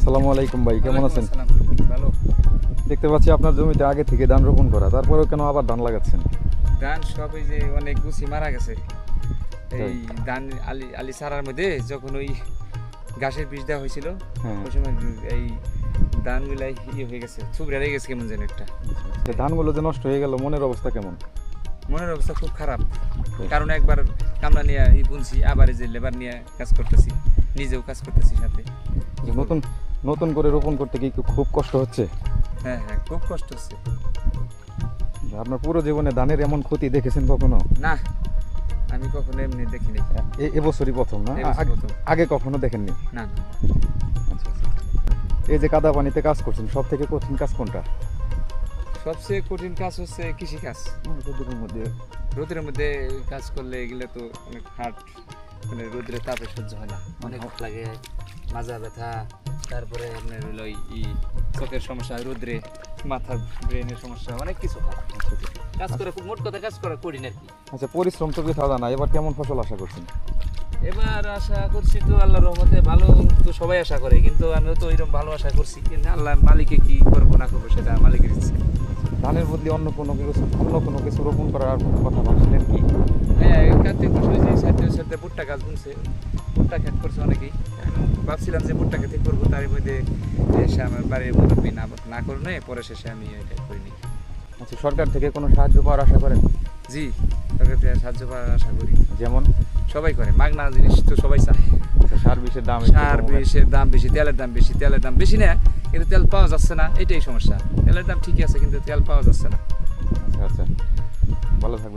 আসসালামু আলাইকুম ভাই, কেমন আছেন? আসসালাম, ভালো। দেখতে পাচ্ছি আপনার জমিতে আগে থেকে ধান রোপণ করা, তারপরেও কেন আবার ধান লাগাচ্ছেন? ধান সব এই যে অনেক গুছি মারা গেছে। তাই? এই ধান আলি আলি সারার মধ্যে যখন ওই ঘাসের বীজ দেওয়া হয়েছিল, হ্যাঁ। ওই সময় এই ধানগুলাই হয়ে গেছে, থুবড়ে লেগে গেছে কেমন যেন একটা। যে ধানগুলো যে নষ্ট হয়ে গেল, মনের অবস্থা কেমন? মনের অবস্থা খুব খারাপ, কারণ একবার কামলা নিয়ে বুনছি, আবার এই যে লেবার নিয়ে কাজ করতেছি, নিজেও কাজ করতেছি সাথে। যে নতুন নতুন করে রোপণ করতে কি খুব কষ্ট হচ্ছে? হ্যাঁ হ্যাঁ, খুব কষ্ট হচ্ছে। যে আপনার পুরো জীবনে ধানের এমন ক্ষতি দেখেছেন কখনো? না, আমি কখনো এমনি দেখিনি। এবছরই প্রথম না? এবছর প্রথম। আগে কখনো দেখেননি? না না। আচ্ছা, আচ্ছা। এই যে কাদা পানিতে কাজ করছেন, সব থেকে কঠিন কাজ কোনটা? সবচেয়ে কঠিন কাজ হচ্ছে কৃষি কাজ। রোদের মধ্যে রোদের মধ্যে কাজ করলে এগুলো তো অনেক হার্ড, মানে রোদের তাপে সহ্য হয় না, অনেক লাগে, মাজা ব্যথা, তারপরে আপনার হলো এই চোখের সমস্যা, রোদ্রে মাথার ব্রেনের সমস্যা, অনেক কিছু হয়। কাজ করে খুব মোট কথা কাজ করা করি না আর কি। আচ্ছা, পরিশ্রম তো বৃথা না, এবার কেমন ফসল আশা করছেন? এবার আশা করছি তো আল্লাহর রহমতে ভালো, তো সবাই আশা করে, কিন্তু আমিও তো এরকম ভালো আশা করছি, কিন্তু আল্লাহ মালিকে কি করবো না করবো সেটা মালিকের ইচ্ছে। ধানের বদলে অন্য কোনো কিছু রোপণ করার আর কোনো কথা ভাবছিলেন কি? হ্যাঁ, কার্তিক মাসে যে সাথে সাথে ভুট্টা গাছ বুনছে, ভুট্টা ক্ষেত করছে অনেকেই। আমি ভাবছিলাম যে ভুট্টা ক্ষেতে করবো, তার মধ্যে এসে আমার বাড়ির মুরব্বী না করলে পরে শেষে আমি এটা করিনি। আচ্ছা, সরকার থেকে কোনো সাহায্য পাওয়ার আশা করেন? জি, সরকার থেকে সাহায্য পাওয়ার আশা করি। যেমন সবাই করে, মাগনা জিনিস তো সবাই চায়। সার বিষের দাম একটু সার কমাবেন। বিষের দাম বেশি, তেলের দাম বেশি না, কিন্তু তেল পাওয়া যাচ্ছে না, এটাই সমস্যা। তেলের দাম ঠিকই আছে, কিন্তু তেল পাওয়া যাচ্ছে না। আচ্ছা আচ্ছা, ভালো থাকবেন।